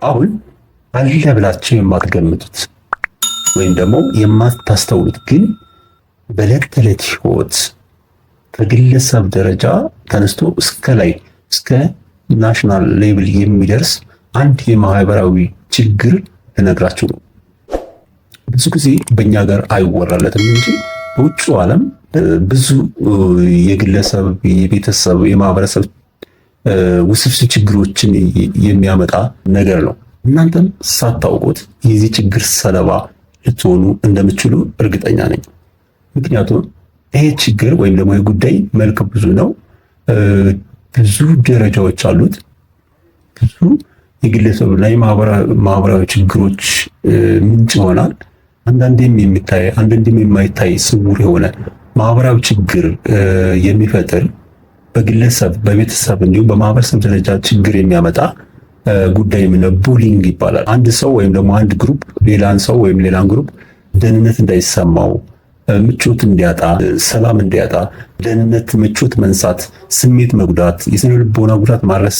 አሁን አለ ብላችሁ የማትገምቱት ወይም ደግሞ የማታስተውሉት ግን በዕለት ተዕለት ህይወት ከግለሰብ ደረጃ ተነስቶ እስከ ላይ እስከ ናሽናል ሌቭል የሚደርስ አንድ የማህበራዊ ችግር ልነግራችሁ ነው። ብዙ ጊዜ በእኛ ሀገር አይወራለትም እንጂ በውጭው ዓለም ብዙ የግለሰብ፣ የቤተሰብ፣ የማህበረሰብ ውስብስብ ችግሮችን የሚያመጣ ነገር ነው። እናንተም ሳታውቁት የዚህ ችግር ሰለባ ልትሆኑ እንደምትችሉ እርግጠኛ ነኝ። ምክንያቱም ይሄ ችግር ወይም ደግሞ የጉዳይ መልክ ብዙ ነው። ብዙ ደረጃዎች አሉት። ብዙ የግለሰብና የማህበራዊ ችግሮች ምንጭ ይሆናል። አንዳንዴም የሚታይ አንዳንዴም የማይታይ ስውር የሆነ ማህበራዊ ችግር የሚፈጥር በግለሰብ በቤተሰብ እንዲሁም በማህበረሰብ ደረጃ ችግር የሚያመጣ ጉዳይ ምን ቡሊንግ ይባላል። አንድ ሰው ወይም ደግሞ አንድ ግሩፕ ሌላን ሰው ወይም ሌላን ግሩፕ ደህንነት እንዳይሰማው፣ ምቾት እንዲያጣ፣ ሰላም እንዲያጣ፣ ደህንነት፣ ምቾት መንሳት፣ ስሜት መጉዳት፣ የስነ ልቦና ጉዳት ማድረስ፣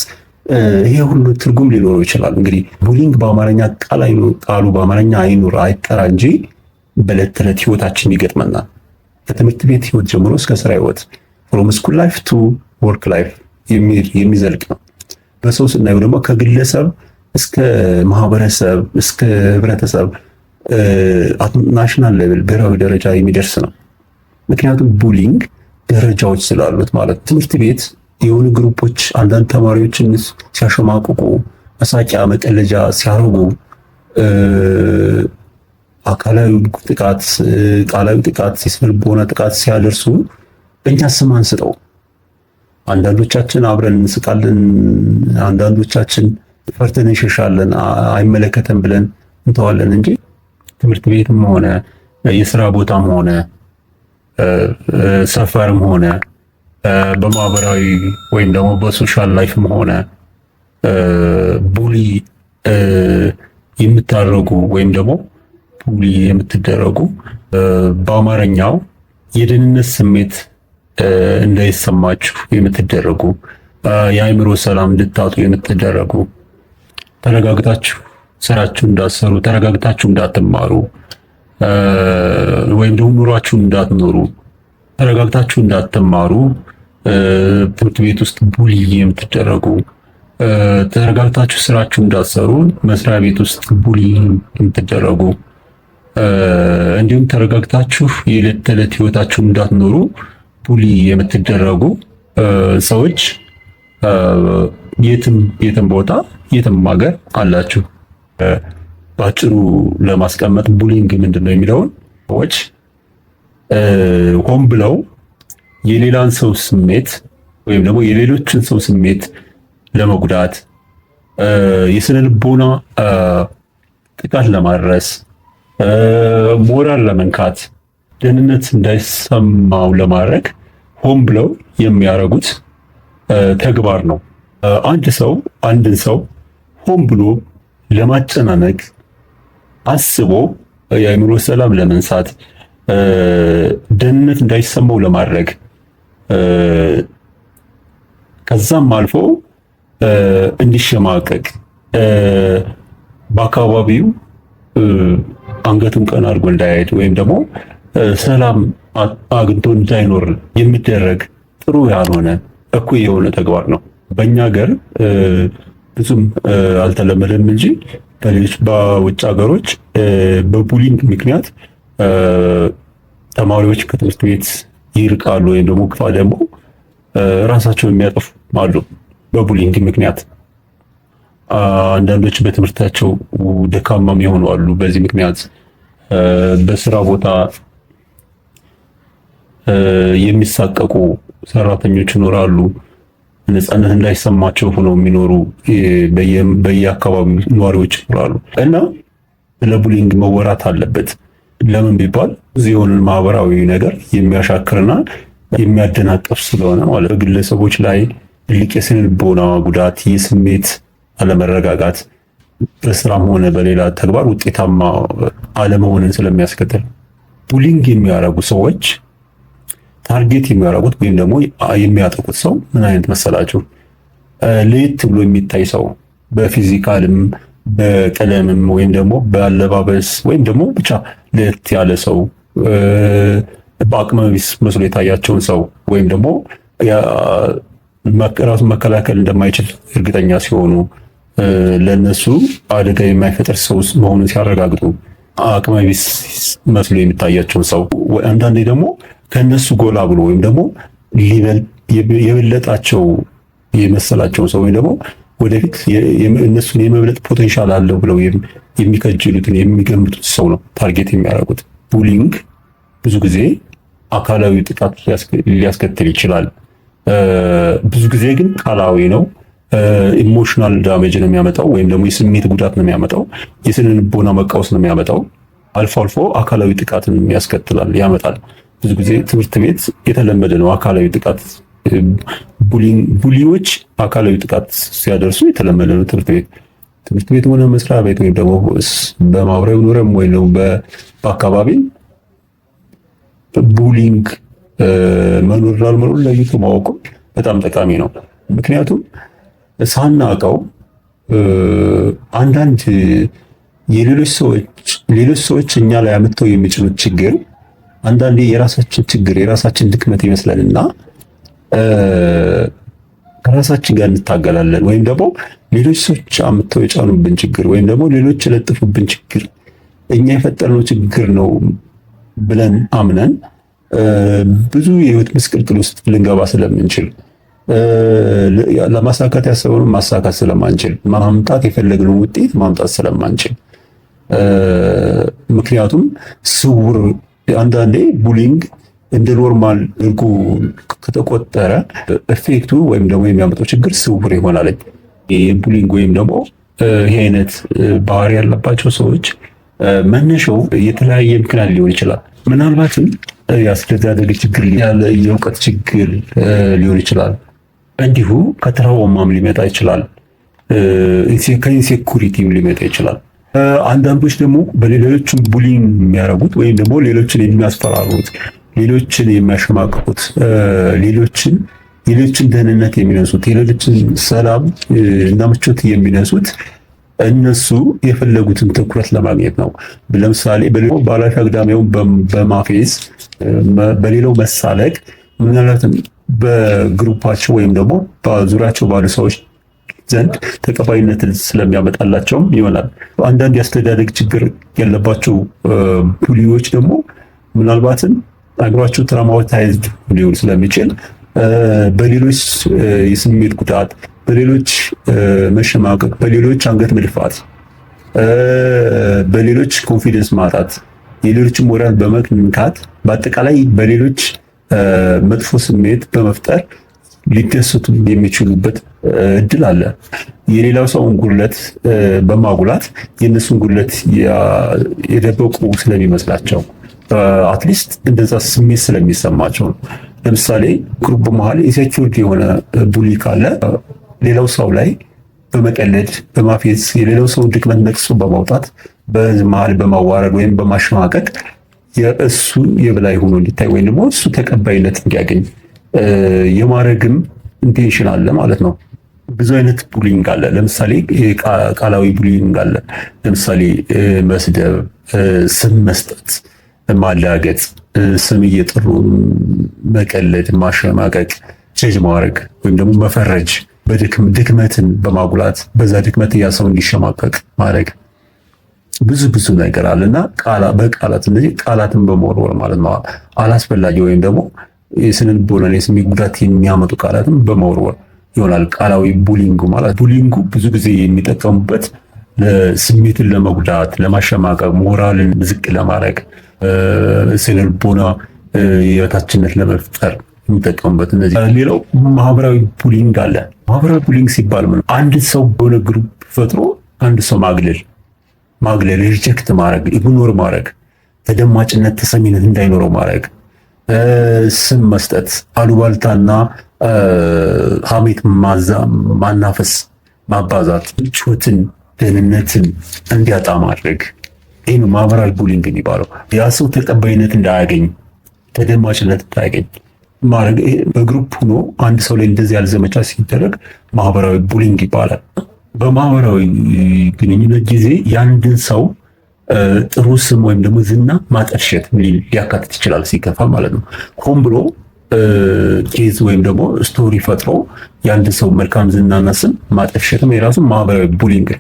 ይሄ ሁሉ ትርጉም ሊኖረው ይችላል። እንግዲህ ቡሊንግ በአማርኛ ቃሉ በአማርኛ አይኑር አይጠራ እንጂ በዕለት ተዕለት ህይወታችን ይገጥመናል። ከትምህርት ቤት ህይወት ጀምሮ እስከ ስራ ህይወት ፍሮም ስኩል ላይፍ ቱ ወርክ ላይፍ የሚዘልቅ ነው። በሰው ስናየው ደግሞ ከግለሰብ እስከ ማህበረሰብ እስከ ህብረተሰብ ናሽናል ሌቭል ብሔራዊ ደረጃ የሚደርስ ነው። ምክንያቱም ቡሊንግ ደረጃዎች ስላሉት ማለት ትምህርት ቤት የሆኑ ግሩፖች አንዳንድ ተማሪዎችን ሲያሸማቅቁ፣ መሳቂያ መቀለጃ ሲያደርጉ፣ አካላዊ ጥቃት፣ ቃላዊ ጥቃት፣ የስነ ልቦና ጥቃት ሲያደርሱ እኛ ስም አንስጠው። አንዳንዶቻችን አብረን እንስቃለን፣ አንዳንዶቻችን ፈርተን እንሸሻለን፣ አይመለከተን ብለን እንተዋለን እንጂ ትምህርት ቤትም ሆነ የስራ ቦታም ሆነ ሰፈርም ሆነ በማህበራዊ ወይም ደግሞ በሶሻል ላይፍም ሆነ ቡሊ የምታደርጉ ወይም ደግሞ ቡሊ የምትደረጉ በአማርኛው የደህንነት ስሜት እንዳይሰማችሁ የምትደረጉ፣ የአእምሮ ሰላም እንድታጡ የምትደረጉ፣ ተረጋግታችሁ ስራችሁን እንዳትሰሩ፣ ተረጋግታችሁ እንዳትማሩ ወይም ደግሞ ኑሯችሁን እንዳትኖሩ፣ ተረጋግታችሁ እንዳትማሩ ትምህርት ቤት ውስጥ ቡሊ የምትደረጉ፣ ተረጋግታችሁ ስራችሁን እንዳትሰሩ መስሪያ ቤት ውስጥ ቡሊ የምትደረጉ፣ እንዲሁም ተረጋግታችሁ የዕለት ተዕለት ህይወታችሁን እንዳትኖሩ ቡሊ የምትደረጉ ሰዎች የትም ቦታ የትም ሀገር አላችሁ። በአጭሩ ለማስቀመጥ ቡሊንግ ምንድን ነው የሚለውን ሰዎች ሆን ብለው የሌላን ሰው ስሜት ወይም ደግሞ የሌሎችን ሰው ስሜት ለመጉዳት፣ የስነ ልቦና ጥቃት ለማድረስ፣ ሞራል ለመንካት፣ ደህንነት እንዳይሰማው ለማድረግ ሆን ብለው የሚያደርጉት ተግባር ነው። አንድን ሰው ሆን ብሎ ለማጨናነቅ አስቦ የአእምሮ ሰላም ለመንሳት፣ ደህንነት እንዳይሰማው ለማድረግ ከዛም አልፎ እንዲሸማቀቅ በአካባቢው አንገቱን ቀና አድርጎ እንዳይሄድ ወይም ደግሞ ሰላም አግኝቶ እንዳይኖር የሚደረግ ጥሩ ያልሆነ እኩይ የሆነ ተግባር ነው። በእኛ ሀገር ብዙም አልተለመደም እንጂ በውጭ ሀገሮች በቡሊንግ ምክንያት ተማሪዎች ከትምህርት ቤት ይርቃሉ ወይም ደግሞ ክፋ ደግሞ ራሳቸውን የሚያጠፉ አሉ በቡሊንግ ምክንያት። አንዳንዶች በትምህርታቸው ደካማም የሆኑ አሉ። በዚህ ምክንያት በስራ ቦታ የሚሳቀቁ ሰራተኞች ይኖራሉ። ነፃነት እንዳይሰማቸው ሆነው የሚኖሩ በየአካባቢው ነዋሪዎች ይኖራሉ። እና ለቡሊንግ መወራት አለበት። ለምን ቢባል ብዙ የሆነ ማህበራዊ ነገር የሚያሻክርና የሚያደናቀፍ ስለሆነ ማለት በግለሰቦች ላይ ትልቅ የስነ ልቦና ጉዳት፣ የስሜት አለመረጋጋት፣ በስራም ሆነ በሌላ ተግባር ውጤታማ አለመሆንን ስለሚያስከትል ቡሊንግ የሚያደርጉ ሰዎች ታርጌት የሚያደርጉት ወይም ደግሞ የሚያጠቁት ሰው ምን አይነት መሰላችሁ? ለየት ብሎ የሚታይ ሰው፣ በፊዚካልም በቀለምም ወይም ደግሞ በአለባበስ ወይም ደግሞ ብቻ ለየት ያለ ሰው በአቅመ ቢስ መስሎ የታያቸውን ሰው ወይም ደግሞ ራሱን መከላከል እንደማይችል እርግጠኛ ሲሆኑ ለነሱ አደጋ የማይፈጥር ሰው መሆኑን ሲያረጋግጡ አቅመ ቢስ መስሎ የሚታያቸውን ሰው አንዳንዴ ደግሞ ከነሱ ጎላ ብሎ ወይም ደግሞ የበለጣቸው የመሰላቸውን ሰው ወይም ደግሞ ወደፊት እነሱን የመብለጥ ፖቴንሻል አለው ብለው የሚከጅሉትን የሚገምቱት ሰው ነው ታርጌት የሚያደርጉት። ቡሊንግ ብዙ ጊዜ አካላዊ ጥቃት ሊያስከትል ይችላል። ብዙ ጊዜ ግን ቃላዊ ነው። ኢሞሽናል ዳሜጅ ነው የሚያመጣው ወይም ደግሞ የስሜት ጉዳት ነው የሚያመጣው። የስነ ልቦና መቃወስ ነው የሚያመጣው። አልፎ አልፎ አካላዊ ጥቃትን ያስከትላል ያመጣል። ብዙ ጊዜ ትምህርት ቤት የተለመደ ነው አካላዊ ጥቃት። ቡሊዎች አካላዊ ጥቃት ሲያደርሱ የተለመደ ነው። ትምህርት ቤት ሆነ መስሪያ ቤት ወይም ደግሞ በማህበራዊ ኑሮም ወይ ነው በአካባቢ ቡሊንግ መኖር አለመኖር ለይቶ ማወቁ በጣም ጠቃሚ ነው። ምክንያቱም ሳናውቀው አንዳንድ ሌሎች ሰዎች እኛ ላይ አምጥተው የሚጭኑት ችግር አንዳንዴ የራሳችን ችግር የራሳችን ድክመት ይመስለንና ከራሳችን ጋር እንታገላለን። ወይም ደግሞ ሌሎች ሰዎች አምጥተው የጫኑብን ችግር ወይም ደግሞ ሌሎች የለጥፉብን ችግር እኛ የፈጠርነው ችግር ነው ብለን አምነን ብዙ የህይወት ምስቅልቅል ውስጥ ልንገባ ስለምንችል ለማሳካት ያሰብነውን ማሳካት ስለማንችል ማምጣት የፈለግነው ውጤት ማምጣት ስለማንችል ምክንያቱም ስውር አንዳንዴ ቡሊንግ እንደ ኖርማል እርጉ ከተቆጠረ ኤፌክቱ ወይም ደግሞ የሚያመጣው ችግር ስውር ይሆናል። የቡሊንግ ወይም ደግሞ ይሄ አይነት ባህሪ ያለባቸው ሰዎች መነሻው የተለያየ ምክንያት ሊሆን ይችላል። ምናልባትም የአስተዳደግ ችግር ያለ የእውቀት ችግር ሊሆን ይችላል። እንዲሁ ከትራውማም ሊመጣ ይችላል። ከኢንሴኩሪቲም ሊመጣ ይችላል። አንዳንዶች ደግሞ በሌሎችም ቡሊንግ የሚያደርጉት ወይም ደግሞ ሌሎችን የሚያስፈራሩት፣ ሌሎችን የሚያሸማቅቁት፣ ሌሎችን ደህንነት የሚነሱት፣ የሌሎችን ሰላም እና ምቾት የሚነሱት እነሱ የፈለጉትን ትኩረት ለማግኘት ነው። ለምሳሌ ባላፊ አግዳሚውን በማፌዝ በሌላው መሳለቅ ምናልባትም በግሩፓቸው ወይም ደግሞ በዙሪያቸው ባሉ ሰዎች ዘንድ ተቀባይነትን ስለሚያመጣላቸውም ይሆናል። አንዳንድ የአስተዳደግ ችግር ያለባቸው ቡሊዎች ደግሞ ምናልባትም አእምሯቸው ትራውማታይዝድ ሊሆን ስለሚችል በሌሎች የስሜት ጉዳት፣ በሌሎች መሸማቀቅ፣ በሌሎች አንገት መድፋት፣ በሌሎች ኮንፊደንስ ማጣት፣ የሌሎችን ሞራል በመንካት በአጠቃላይ በሌሎች መጥፎ ስሜት በመፍጠር ሊደሰቱ የሚችሉበት እድል አለ። የሌላው ሰውን ጉድለት በማጉላት የእነሱን ጉድለት የደበቁ ስለሚመስላቸው አትሊስት እንደዛ ስሜት ስለሚሰማቸው ነው። ለምሳሌ ግሩፕ መሀል ኢንሴኪዩሪቲ የሆነ ቡሊ ካለ ሌላው ሰው ላይ በመቀለድ በማፌዝ የሌላው ሰው ድክመት ነቅሶ በማውጣት በመሀል በማዋረድ ወይም በማሸማቀቅ የእሱ የበላይ ሆኖ እንዲታይ ወይም ደግሞ እሱ ተቀባይነት እንዲያገኝ የማድረግም ኢንቴንሽን አለ ማለት ነው። ብዙ አይነት ቡሊንግ አለ። ለምሳሌ ቃላዊ ቡሊንግ አለ። ለምሳሌ መስደብ፣ ስም መስጠት፣ ማላገጥ፣ ስም እየጠሩ መቀለድ፣ ማሸማቀቅ፣ ጀጅ ማድረግ ወይም ደግሞ መፈረጅ፣ ድክመትን በማጉላት በዛ ድክመት ያ ሰው እንዲሸማቀቅ ማድረግ ብዙ ነገር አለና በቃላት እነዚህ ቃላትን በመወርወር ማለት ነው። አላስፈላጊ ወይም ደግሞ የስነ ልቦና የስሜት ጉዳት የሚያመጡ ቃላትን በመወርወር ይሆናል ቃላዊ ቡሊንጉ ማለት። ቡሊንጉ ብዙ ጊዜ የሚጠቀሙበት ስሜትን ለመጉዳት፣ ለማሸማቀቅ፣ ሞራልን ዝቅ ለማድረግ፣ ስነ ልቦና የበታችነት ለመፍጠር የሚጠቀሙበት እነዚህ። ሌላው ማህበራዊ ቡሊንግ አለ። ማህበራዊ ቡሊንግ ሲባል ምን አንድ ሰው በሆነ ግሩፕ ፈጥሮ አንድ ሰው ማግለል፣ ሪጀክት ማድረግ፣ ኢግኖር ማድረግ፣ ተደማጭነት ተሰሚነት እንዳይኖረው ማድረግ፣ ስም መስጠት፣ አሉባልታና ሐሜት ማናፈስ፣ ማባዛት፣ ምቾትን፣ ደህንነትን እንዲያጣ ማድረግ። ይህ ነው ማህበራዊ ቡሊንግ የሚባለው። ያ ሰው ተቀባይነት እንዳያገኝ፣ ተደማጭነት እንዳያገኝ ማድረግ። በግሩፕ ሆኖ አንድ ሰው ላይ እንደዚህ ያለ ዘመቻ ሲደረግ ማህበራዊ ቡሊንግ ይባላል። በማህበራዊ ግንኙነት ጊዜ የአንድን ሰው ጥሩ ስም ወይም ደግሞ ዝና ማጠልሸት ሊያካትት ይችላል፣ ሲከፋ ማለት ነው። ሆን ብሎ ኬዝ ወይም ደግሞ ስቶሪ ፈጥሮ የአንድ ሰው መልካም ዝናና ስም ማጠልሸትም የራሱ ማህበራዊ ቡሊንግ።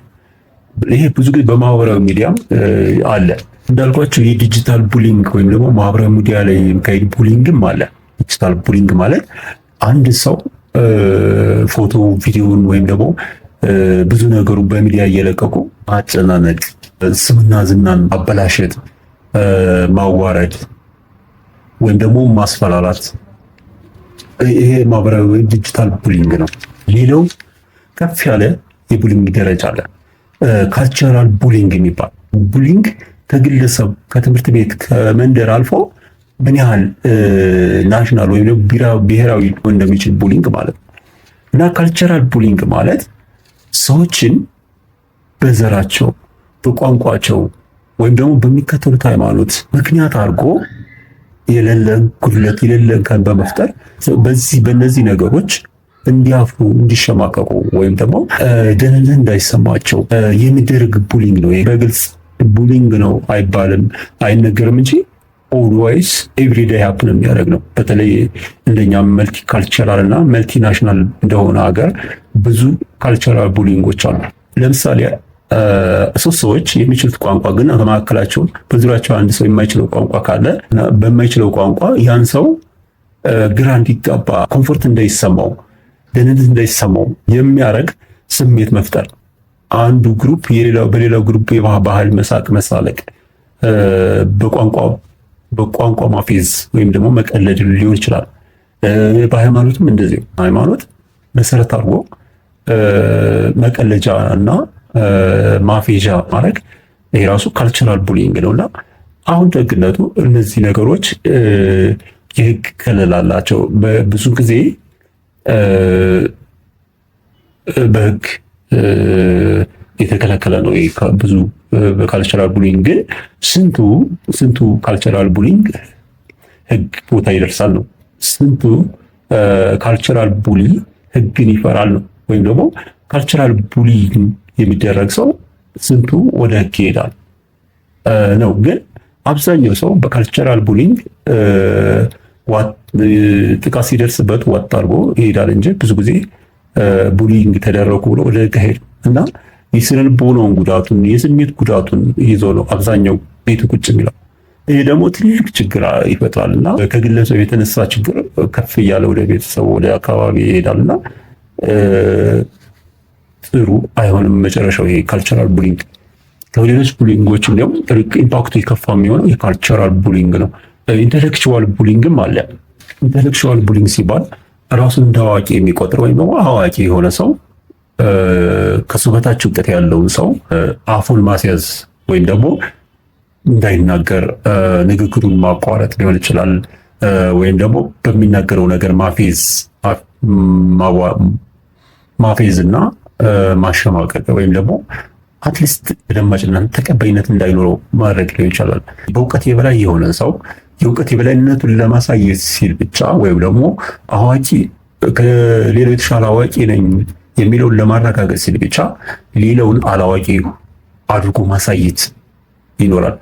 ይሄ ብዙ ጊዜ በማህበራዊ ሚዲያም አለ። እንዳልኳቸው የዲጂታል ቡሊንግ ወይም ደግሞ ማህበራዊ ሚዲያ ላይ የሚካሄድ ቡሊንግም አለ። ዲጂታል ቡሊንግ ማለት አንድ ሰው ፎቶ፣ ቪዲዮን ወይም ደግሞ ብዙ ነገሩ በሚዲያ እየለቀቁ ማጨናነቅ፣ ስምና ዝናን አበላሸት፣ ማዋረድ ወይም ደግሞ ማስፈራራት፣ ይሄ ማህበራዊ ወይም ዲጂታል ቡሊንግ ነው። ሌላው ከፍ ያለ የቡሊንግ ደረጃ አለ፣ ካልቸራል ቡሊንግ የሚባል ቡሊንግ ከግለሰብ ከትምህርት ቤት ከመንደር አልፎ ምን ያህል ናሽናል ወይም ብሔራዊ ሊሆን እንደሚችል ቡሊንግ ማለት ነው። እና ካልቸራል ቡሊንግ ማለት ሰዎችን በዘራቸው፣ በቋንቋቸው ወይም ደግሞ በሚከተሉት ሃይማኖት ምክንያት አድርጎ የሌለን ጉድለት የሌለን ከን በመፍጠር በእነዚህ ነገሮች እንዲያፍሩ፣ እንዲሸማቀቁ ወይም ደግሞ ደህንነት እንዳይሰማቸው የሚደረግ ቡሊንግ ነው። በግልጽ ቡሊንግ ነው አይባልም አይነገርም እንጂ ኦልዌይስ ኤቭሪዴይ ሀፕን የሚያደርግ ነው። በተለይ እንደኛ መልቲ ካልቸራል እና መልቲ ናሽናል እንደሆነ ሀገር ብዙ ካልቸራል ቡሊንጎች አሉ። ለምሳሌ ሶስት ሰዎች የሚችሉት ቋንቋ ግን በመካከላቸው በዙሪያቸው አንድ ሰው የማይችለው ቋንቋ ካለ በማይችለው ቋንቋ ያን ሰው ግራ እንዲጋባ፣ ኮምፎርት እንዳይሰማው፣ ደህንነት እንዳይሰማው የሚያደርግ ስሜት መፍጠር፣ አንዱ ግሩፕ በሌላው ግሩፕ ባህል መሳቅ፣ መሳለቅ፣ በቋንቋ ማፌዝ ወይም ደግሞ መቀለድ ሊሆን ይችላል። በሃይማኖትም እንደዚህ ሃይማኖት መሰረት አድርጎ መቀለጃ እና ማፌዣ ማድረግ ይሄ ራሱ ካልቸራል ቡሊንግ ነውና አሁን ደግነቱ እነዚህ ነገሮች የህግ ከለላ አላቸው። ብዙ ጊዜ በህግ የተከለከለ ነው ብዙ በካልቸራል ቡሊንግ። ግን ስንቱ ካልቸራል ቡሊንግ ህግ ቦታ ይደርሳል ነው። ስንቱ ካልቸራል ቡሊ ህግን ይፈራል ነው። ወይም ደግሞ ካልቸራል ቡሊ የሚደረግ ሰው ስንቱ ወደ ህግ ይሄዳል ነው። ግን አብዛኛው ሰው በካልቸራል ቡሊንግ ጥቃት ሲደርስበት ዋጥ አድርጎ ይሄዳል እንጂ ብዙ ጊዜ ቡሊንግ ተደረጉ ብሎ ወደ ህግ ሄድ እና የስነ ልቦናውን ጉዳቱን የስሜት ጉዳቱን ይዞ ነው አብዛኛው ቤቱ ቁጭ የሚለው። ይሄ ደግሞ ትልቅ ችግር ይፈጥራል እና ከግለሰብ የተነሳ ችግር ከፍ እያለ ወደ ቤተሰብ ወደ አካባቢ ይሄዳልና ጥሩ አይሆንም መጨረሻው። ይሄ ካልቸራል ቡሊንግ ከሌሎች ቡሊንጎች እንዲያውም ኢምፓክቱ የከፋ የሚሆነው የካልቸራል ቡሊንግ ነው። ኢንተሌክቹዋል ቡሊንግም አለ። ኢንተሌክቹዋል ቡሊንግ ሲባል ራሱን እንደ አዋቂ የሚቆጥር ወይም ደግሞ አዋቂ የሆነ ሰው ከሱ በታች እውቀት ያለውን ሰው አፉን ማስያዝ ወይም ደግሞ እንዳይናገር ንግግሩን ማቋረጥ ሊሆን ይችላል። ወይም ደግሞ በሚናገረው ነገር ማፌዝ እና ማሸማቀቅ ወይም ደግሞ አትሊስት ተደማጭነት ተቀባይነት እንዳይኖረው ማድረግ ሊሆን ይችላል። በእውቀት የበላይ የሆነ ሰው የእውቀት የበላይነቱን ለማሳየት ሲል ብቻ ወይም ደግሞ አዋቂ ከሌላው የተሻለ አዋቂ ነኝ የሚለውን ለማረጋገጥ ሲል ብቻ ሌላውን አላዋቂ አድርጎ ማሳየት ይኖራል።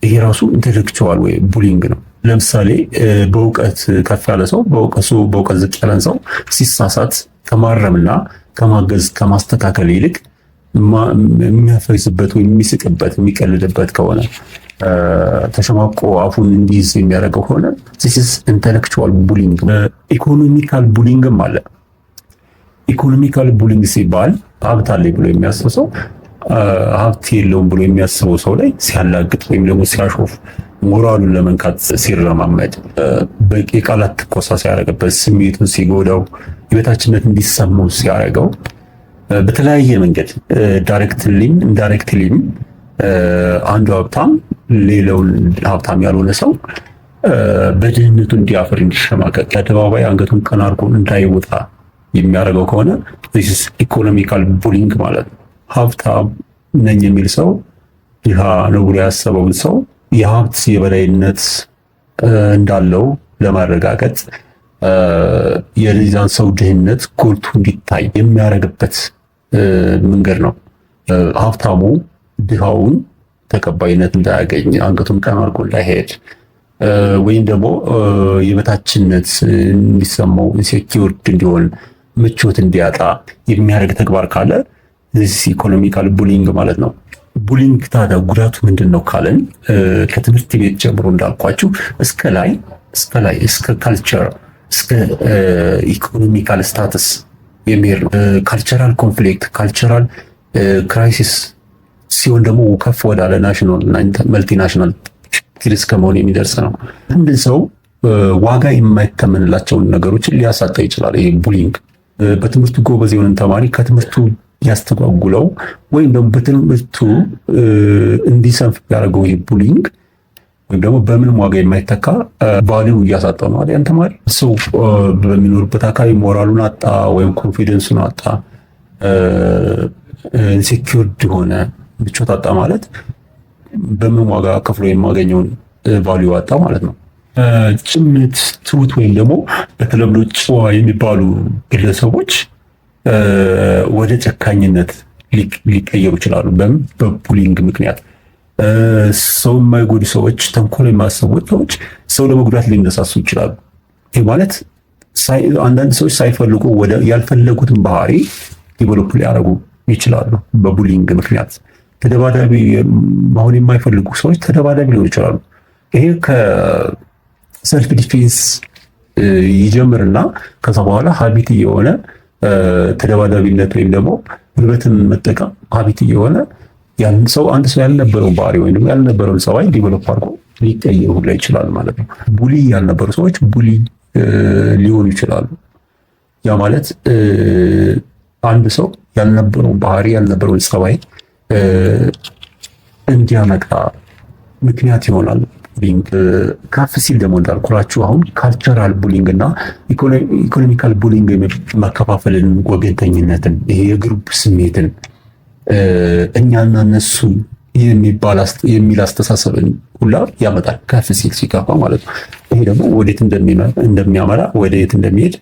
ይሄ ራሱ ኢንተሌክቹዋል ወይ ቡሊንግ ነው። ለምሳሌ በእውቀት ከፍ ያለ ሰው በእውቀት ዝቅ ያለን ሰው ሲሳሳት ከማረምና ከማገዝ ከማስተካከል ይልቅ የሚያፈዝበት ወይም የሚስቅበት የሚቀልድበት ከሆነ ተሸማቆ አፉን እንዲይዝ የሚያደርገው ከሆነ this is intellectual bullying። ኢኮኖሚካል ቡሊንግም አለ። ኢኮኖሚካል ቡሊንግ ሲባል ሀብት አለኝ ብሎ የሚያስበው ሰው ሀብት የለውም ብሎ የሚያስበው ሰው ላይ ሲያላግጥ ወይም ደግሞ ሲያሾፍ፣ ሞራሉን ለመንካት ሲረማመድ፣ በቂ ቃላት ትኮሳ ሲያደርግበት፣ ስሜቱን ሲጎዳው፣ የበታችነት እንዲሰማው ሲያደርገው በተለያየ መንገድ ዳይሬክትሊም ኢንዳይሬክትሊም አንዱ ሀብታም ሌላውን ሀብታም ያልሆነ ሰው በድህነቱ እንዲያፍር እንዲሸማቀቅ አደባባይ አንገቱን ቀና አድርጎ እንዳይወጣ የሚያደርገው ከሆነ this is ኢኮኖሚካል ቡሊንግ ማለት ነው። ሀብታም ነኝ የሚል ሰው ድሃ ነው ብሎ ያሰበውን ሰው የሀብት የበላይነት እንዳለው ለማረጋገጥ የዛን ሰው ድህነት ጎልቶ እንዲታይ የሚያደርግበት መንገድ ነው። ሀብታሙ ድሃውን ተቀባይነት እንዳያገኝ፣ አንገቱን ቀና አድርጎ እንዳይሄድ ወይም ደግሞ የበታችነት እንዲሰማው፣ ኢንሴኪውርድ እንዲሆን፣ ምቾት እንዲያጣ የሚያደርግ ተግባር ካለ ኢኮኖሚካል ቡሊንግ ማለት ነው። ቡሊንግ ታዲያ ጉዳቱ ምንድን ነው ካለን ከትምህርት ቤት ጀምሮ እንዳልኳችሁ እስከ ላይ እስከ ካልቸር እስከ ኢኮኖሚካል ስታተስ የሚሄድ ነው። ካልቸራል ኮንፍሊክት፣ ካልቸራል ክራይሲስ ሲሆን ደግሞ ከፍ ወዳለ ናሽናል እና መልቲናሽናል ችግር እስከ መሆን የሚደርስ ነው። አንድ ሰው ዋጋ የማይተመንላቸውን ነገሮችን ሊያሳጣ ይችላል። ይሄ ቡሊንግ በትምህርቱ ጎበዝ የሆነን ተማሪ ከትምህርቱ ያስተጓጉለው ወይም ደግሞ በትምህርቱ እንዲሰንፍ ያደርገው ይሄ ቡሊንግ ወይም ደግሞ በምንም ዋጋ የማይተካ ቫሊዩ እያሳጣው ነው ያን ተማሪ። ሰው በሚኖርበት አካባቢ ሞራሉን አጣ ወይም ኮንፊደንሱን አጣ፣ ኢንሴኪውርድ ሆነ፣ ምቾት አጣ ማለት በምንም ዋጋ ከፍሎ የማገኘውን ቫሊዩ አጣ ማለት ነው። ጭምት፣ ትሁት ወይም ደግሞ በተለምዶ ጨዋ የሚባሉ ግለሰቦች ወደ ጨካኝነት ሊቀየሩ ይችላሉ። በቡሊንግ ምክንያት ሰው የማይጎዱ ሰዎች፣ ተንኮል የማያስቡ ሰዎች ሰው ለመጉዳት ሊነሳሱ ይችላሉ። ይህ ማለት አንዳንድ ሰዎች ሳይፈልጉ ወደ ያልፈለጉትን ባህሪ ዲቨሎፕ ሊያደርጉ ይችላሉ። በቡሊንግ ምክንያት ተደባዳቢ መሆን የማይፈልጉ ሰዎች ተደባዳቢ ሊሆኑ ይችላሉ። ይሄ ከሰልፍ ዲፌንስ ይጀምርና ከዛ በኋላ ሀቢት የሆነ ተደባዳቢነት ወይም ደግሞ ጉልበትን መጠቀም ሀቢት የሆነ አንድ ሰው ያልነበረውን ባህሪ ወይም ደግሞ ያልነበረውን ጸባይ ዲቨሎፕ አድርጎ ሊቀየር ሁላ ይችላል ማለት ነው። ቡሊ ያልነበሩ ሰዎች ቡሊ ሊሆኑ ይችላሉ። ያ ማለት አንድ ሰው ያልነበረውን ባህሪ ያልነበረውን ጸባይ እንዲያመጣ ምክንያት ይሆናል። ቡሊንግ ከፍ ሲል ደግሞ እንዳልኩላችሁ አሁን ካልቸራል ቡሊንግ እና ኢኮኖሚካል ቡሊንግ መከፋፈልን፣ ወገንተኝነትን፣ ይሄ የግሩፕ ስሜትን እኛና እነሱ የሚል አስተሳሰብን ሁላ ያመጣል ከፍ ሲል ሲከፋ ማለት ነው። ይሄ ደግሞ ወዴት እንደሚያመራ ወዴት እንደሚሄድ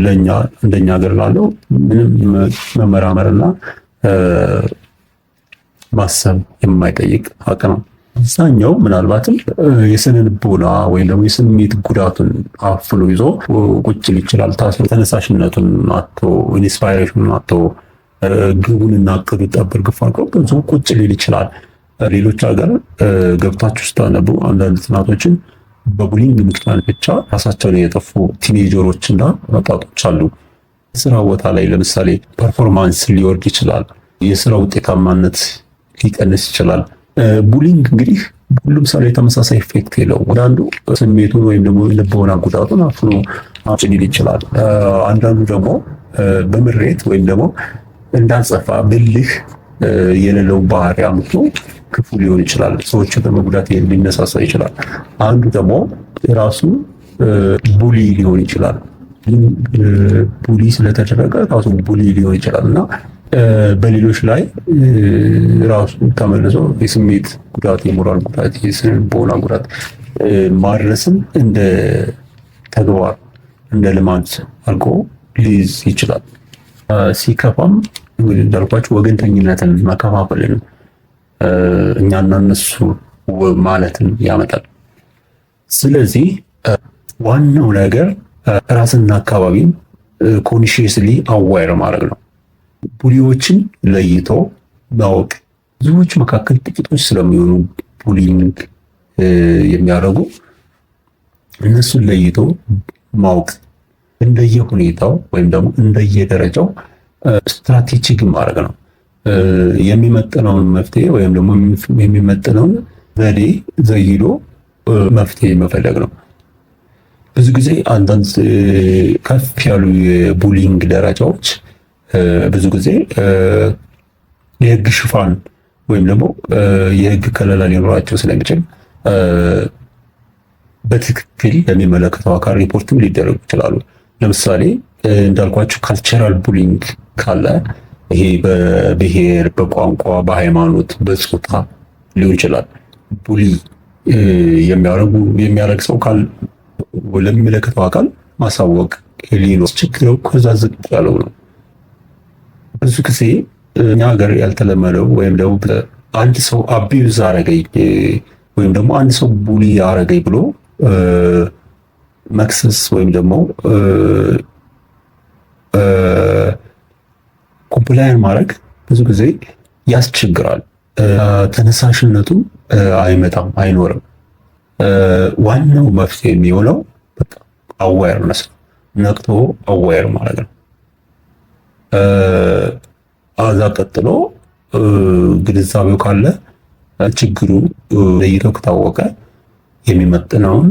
ለእኛ እንደኛ ሀገር ላለው ምንም መመራመርና ማሰብ የማይጠይቅ ሀቅ ነው። አብዛኛው ምናልባትም የስነ ልቦና ወይም ደግሞ የስሜት ጉዳቱን አፍሎ ይዞ ቁጭ ሊል ይችላል። ታስሮ ተነሳሽነቱን አጥቶ ኢንስፓይሬሽኑን አጥቶ ግቡን እና እቅዱ ጠብር ግፋ ብዙ ቁጭ ሊል ይችላል። ሌሎች ሀገር ገብታችሁ ስታነቡ አንዳንድ ጥናቶችን በቡሊንግ ምክንያት ብቻ ራሳቸውን የጠፉ ቲኔጀሮች እና ወጣቶች አሉ። ስራ ቦታ ላይ ለምሳሌ ፐርፎርማንስ ሊወርድ ይችላል። የስራ ውጤታማነት ሊቀንስ ይችላል። ቡሊንግ እንግዲህ ሁሉም ሰው ላይ ተመሳሳይ ኢፌክት የለውም። ወደ አንዱ ስሜቱን ወይም ደግሞ ልቦና ጉዳቱን አፍኖ አውጭ ሊል ይችላል። አንዳንዱ ደግሞ በምሬት ወይም ደግሞ እንዳንጸፋ ብልህ የሌለው ባህሪ አምጥቶ ክፉ ሊሆን ይችላል። ሰዎችን በመጉዳት ሊነሳሳ ይችላል። አንዱ ደግሞ ራሱ ቡሊ ሊሆን ይችላል። ቡሊ ስለተደረገ ራሱ ቡሊ ሊሆን ይችላል እና በሌሎች ላይ ራሱ ተመልሶ የስሜት ጉዳት፣ የሞራል ጉዳት፣ የስነ ልቦና ጉዳት ማድረስን እንደ ተግባር እንደ ልማድ አድርጎ ሊይዝ ይችላል። ሲከፋም እንግዲህ እንዳልኳችሁ ወገንተኝነትን፣ መከፋፈልን፣ እኛና እነሱ ማለትን ያመጣል። ስለዚህ ዋናው ነገር ራስና አካባቢን ኮንሺየስሊ አዋይር ማድረግ ነው። ቡሊዎችን ለይቶ ማወቅ። ብዙዎች መካከል ጥቂቶች ስለሚሆኑ ቡሊንግ የሚያደርጉ እነሱን ለይቶ ማወቅ፣ እንደየሁኔታው ወይም ደግሞ እንደየደረጃው ስትራቴጂክ ማድረግ ነው። የሚመጥነውን መፍትሄ ወይም ደግሞ የሚመጥነውን ዘዴ ዘይዶ መፍትሄ መፈለግ ነው። ብዙ ጊዜ አንዳንድ ከፍ ያሉ የቡሊንግ ደረጃዎች ብዙ ጊዜ የህግ ሽፋን ወይም ደግሞ የህግ ከለላ ሊኖራቸው ስለሚችል በትክክል ለሚመለከተው አካል ሪፖርትም ሊደረጉ ይችላሉ። ለምሳሌ እንዳልኳችሁ ካልቸራል ቡሊንግ ካለ ይሄ በብሔር፣ በቋንቋ፣ በሃይማኖት፣ በጾታ ሊሆን ይችላል። ቡሊ የሚያደርግ ሰው ለሚመለከተው አካል ማሳወቅ ሊኖር ችግረው ከዛ ዝቅ ያለው ነው። ብዙ ጊዜ እኛ ሀገር ያልተለመደው ወይም ደግሞ አንድ ሰው አቢዩዝ አረገኝ ወይም ደግሞ አንድ ሰው ቡሊ አረገኝ ብሎ መክሰስ ወይም ደግሞ ኮምፕላይን ማድረግ ብዙ ጊዜ ያስቸግራል። ተነሳሽነቱ አይመጣም፣ አይኖርም። ዋናው መፍትሄ የሚሆነው በቃ አዋየርነስ ነው። ነቅቶ አዋየር ማድረግ ነው። አዛ ቀጥሎ ግንዛቤው ካለ ችግሩ ለይቶ ከታወቀ የሚመጥነውን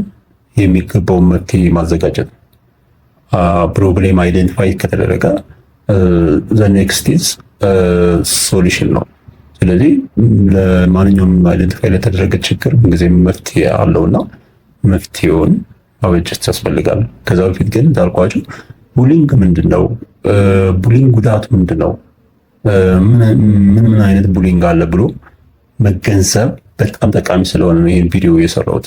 የሚገባውን መፍትሄ ማዘጋጀት ነው። ፕሮብሌም አይደንቲፋይ ከተደረገ ዘ ኔክስት ኢዝ ሶሉሽን ነው። ስለዚህ ለማንኛውም አይደንቲፋይ ለተደረገ ችግር ምንጊዜም መፍትሄ አለውና መፍትሄውን ማበጀት ያስፈልጋል። ከዛ በፊት ግን እንዳልኳችሁ ቡሊንግ ምንድን ነው? ቡሊንግ ጉዳቱ ምንድን ነው? ምን አይነት ቡሊንግ አለ ብሎ መገንዘብ በጣም ጠቃሚ ስለሆነ ነው ይህን ቪዲዮ የሰራሁት።